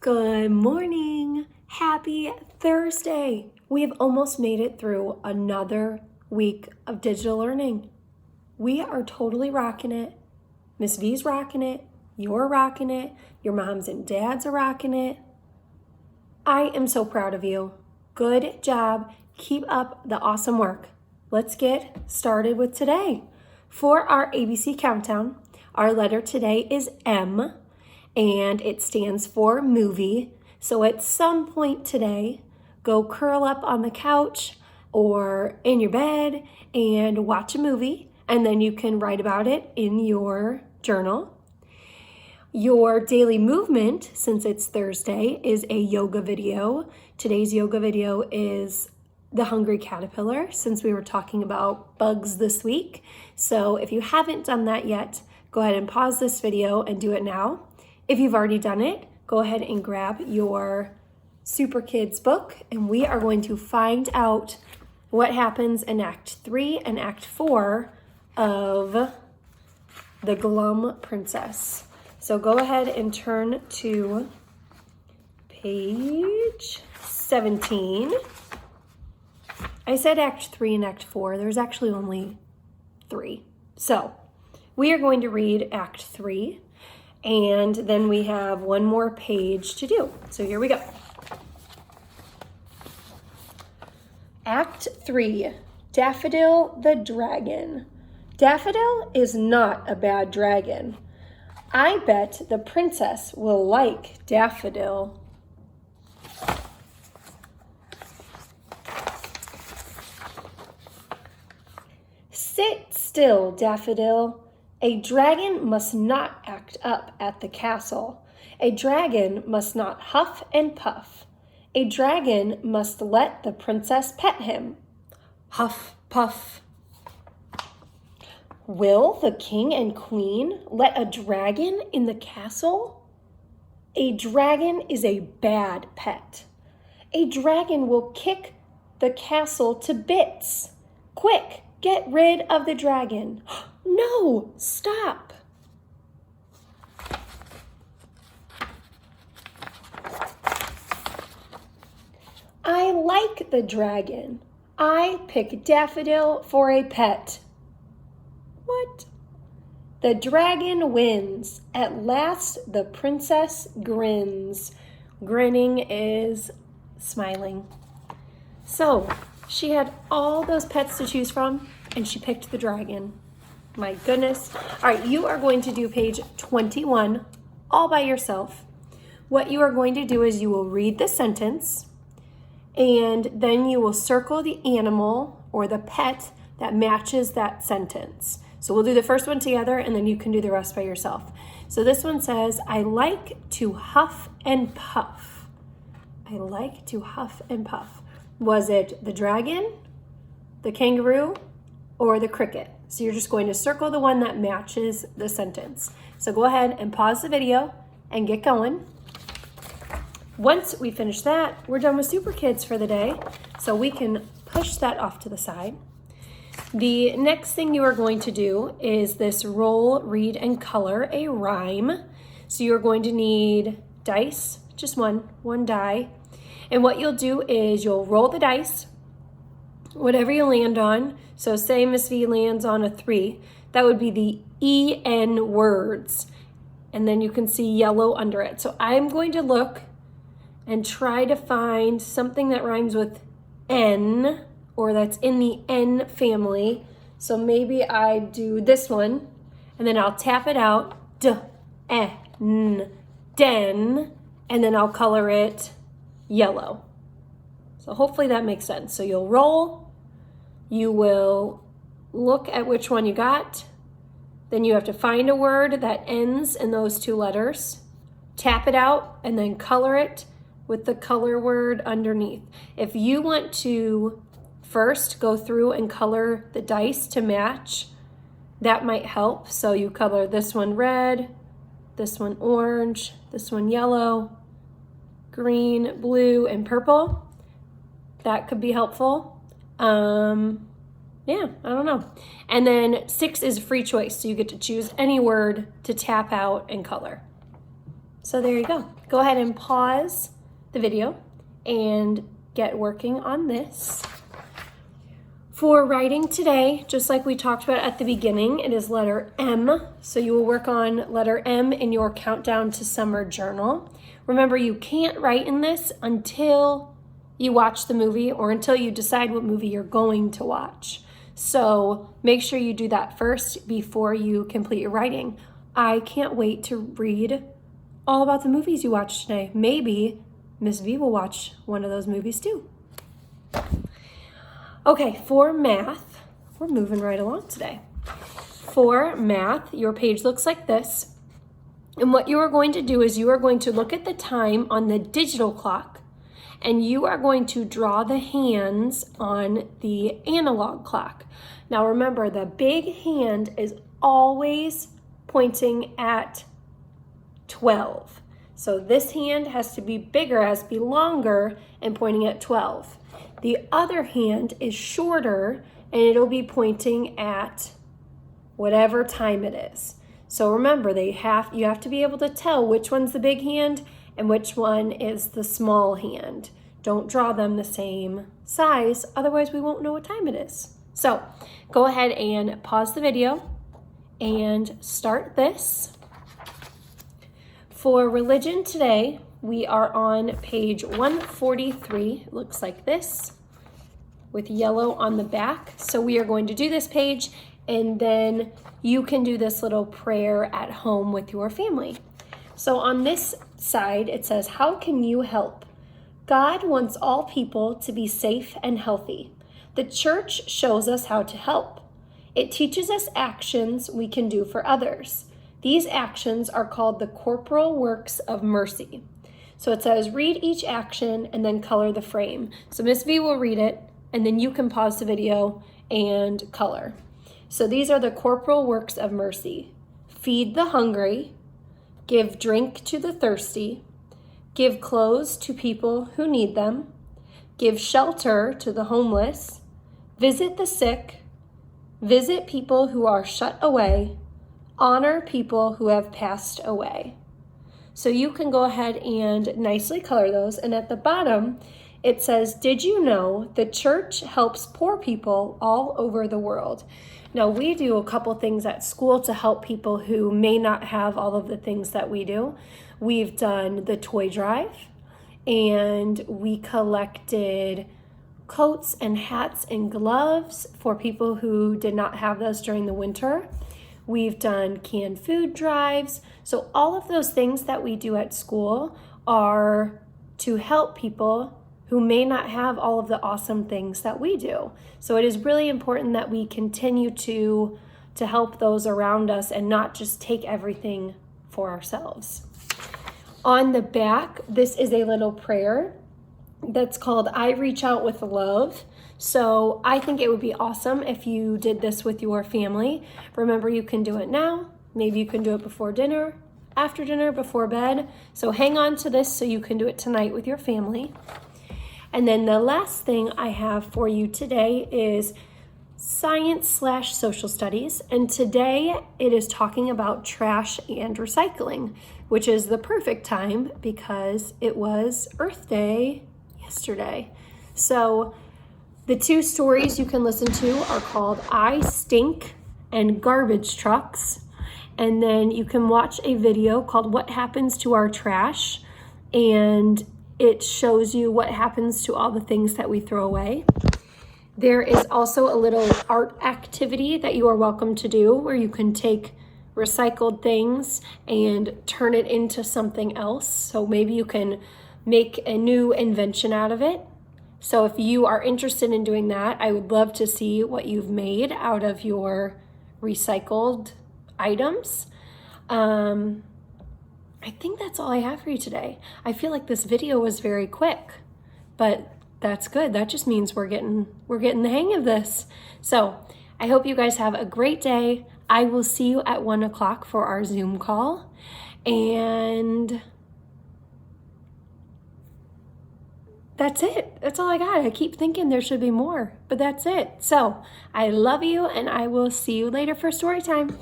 Good morning. Happy Thursday. We have almost made it through another week of digital learning. We are totally rocking it. Miss V's rocking it. You're rocking it. Your moms and dads are rocking it. I am so proud of you. Good job. Keep up the awesome work. Let's get started with today. For our ABC countdown, our letter today is M. And it stands for movie. So at some point today, go curl up on the couch or in your bed and watch a movie, and then you can write about it in your journal. Your daily movement, since it's Thursday, is a yoga video. Today's yoga video is the hungry caterpillar, since we were talking about bugs this week. So if you haven't done that yet, go ahead and pause this video and do it now. If you've already done it, go ahead and grab your Super Kids book, and we are going to find out what happens in Act 3 and Act 4 of The Glum Princess. So go ahead and turn to page 17. I said Act 3 and Act 4. There's actually only 3. So we are going to read Act 3. And then we have one more page to do. So here we go. Act 3, Daffodil the Dragon. Daffodil is not a bad dragon. I bet the princess will like Daffodil. Sit still, Daffodil. A dragon must not act up at the castle. A dragon must not huff and puff. A dragon must let the princess pet him. Huff, puff. Will the king and queen let a dragon in the castle? A dragon is a bad pet. A dragon will kick the castle to bits. Quick, get rid of the dragon. No, stop. I like the dragon. I pick Daffodil for a pet. What? The dragon wins. At last, the princess grins. Grinning is smiling. So, she had all those pets to choose from, and she picked the dragon. My goodness. All right, you are going to do page 21 all by yourself. What you are going to do is you will read the sentence, and then you will circle the animal or the pet that matches that sentence. So we'll do the first one together, and then you can do the rest by yourself. So this one says, I like to huff and puff. I like to huff and puff. Was it the dragon, the kangaroo, or the cricket? So you're just going to circle the one that matches the sentence. So go ahead and pause the video and get going. Once we finish that, we're done with Super Kids for the day. So we can push that off to the side. The next thing you are going to do is this roll, read, and color a rhyme. So you're going to need dice, just one die. And what you'll do is you'll roll the dice, whatever you land on. So say Miss V lands on a 3, that would be the EN words. And then you can see yellow under it. So I'm going to look and try to find something that rhymes with N, or that's in the N family. So maybe I do this one, and then I'll tap it out, D-N, den, and then I'll color it yellow. So hopefully that makes sense. So you'll roll, you will look at which one you got, then you have to find a word that ends in those 2 letters, tap it out, and then color it with the color word underneath. If you want to first go through and color the dice to match, that might help. So you color this one red, this one orange, this one yellow, green, blue, and purple. That could be helpful. Yeah, I don't know. And then 6 is free choice. So you get to choose any word to tap out and color. So there you go. Go ahead and pause the video and get working on this. For writing today, just like we talked about at the beginning, it is letter M. So you will work on letter M in your Countdown to Summer journal. Remember, you can't write in this until you watch the movie or until you decide what movie you're going to watch. So make sure you do that first before you complete your writing. I can't wait to read all about the movies you watched today. Maybe Miss V will watch one of those movies too. Okay, for math, we're moving right along today. For math, your page looks like this. And what you are going to do is you are going to look at the time on the digital clock, and you are going to draw the hands on the analog clock. Now remember, the big hand is always pointing at 12. So this hand has to be bigger, has to be longer and pointing at 12. The other hand is shorter and it'll be pointing at whatever time it is. So remember, you have to be able to tell which one's the big hand and which one is the small hand. Don't draw them the same size, otherwise we won't know what time it is. So go ahead and pause the video and start this. For religion today, we are on page 143. It looks like this with yellow on the back. So we are going to do this page, and then you can do this little prayer at home with your family. So on this side, it says, how can you help? God wants all people to be safe and healthy. The church shows us how to help. It teaches us actions we can do for others. These actions are called the corporal works of mercy. So it says, read each action and then color the frame. So Miss V will read it, and then you can pause the video and color. So these are the corporal works of mercy. Feed the hungry, give drink to the thirsty, give clothes to people who need them, give shelter to the homeless, visit the sick, visit people who are shut away, honor people who have passed away. So you can go ahead and nicely color those. And at the bottom, it says, did you know the church helps poor people all over the world? Now, we do a couple things at school to help people who may not have all of the things that we do. We've done the toy drive, and we collected coats and hats and gloves for people who did not have those during the winter. We've done canned food drives. So all of those things that we do at school are to help people who may not have all of the awesome things that we do. So it is really important that we continue to help those around us and not just take everything for ourselves. On the back, this is a little prayer that's called I Reach Out with Love. So I think it would be awesome if you did this with your family. Remember, you can do it now. Maybe you can do it before dinner, after dinner, before bed. So hang on to this so you can do it tonight with your family. And then the last thing I have for you today is science/social studies. And today it is talking about trash and recycling, which is the perfect time because it was Earth Day yesterday. So the two stories you can listen to are called I Stink and Garbage Trucks. And then you can watch a video called What Happens to Our Trash, and it shows you what happens to all the things that we throw away. There is also a little art activity that you are welcome to do where you can take recycled things and turn it into something else. So maybe you can make a new invention out of it. So if you are interested in doing that, I would love to see what you've made out of your recycled items. I think that's all I have for you today. I feel like this video was very quick, but that's good. That just means we're getting the hang of this. So I hope you guys have a great day. I will see you at 1 o'clock for our Zoom call. And that's it. That's all I got. I keep thinking there should be more, but that's it. So I love you, and I will see you later for story time.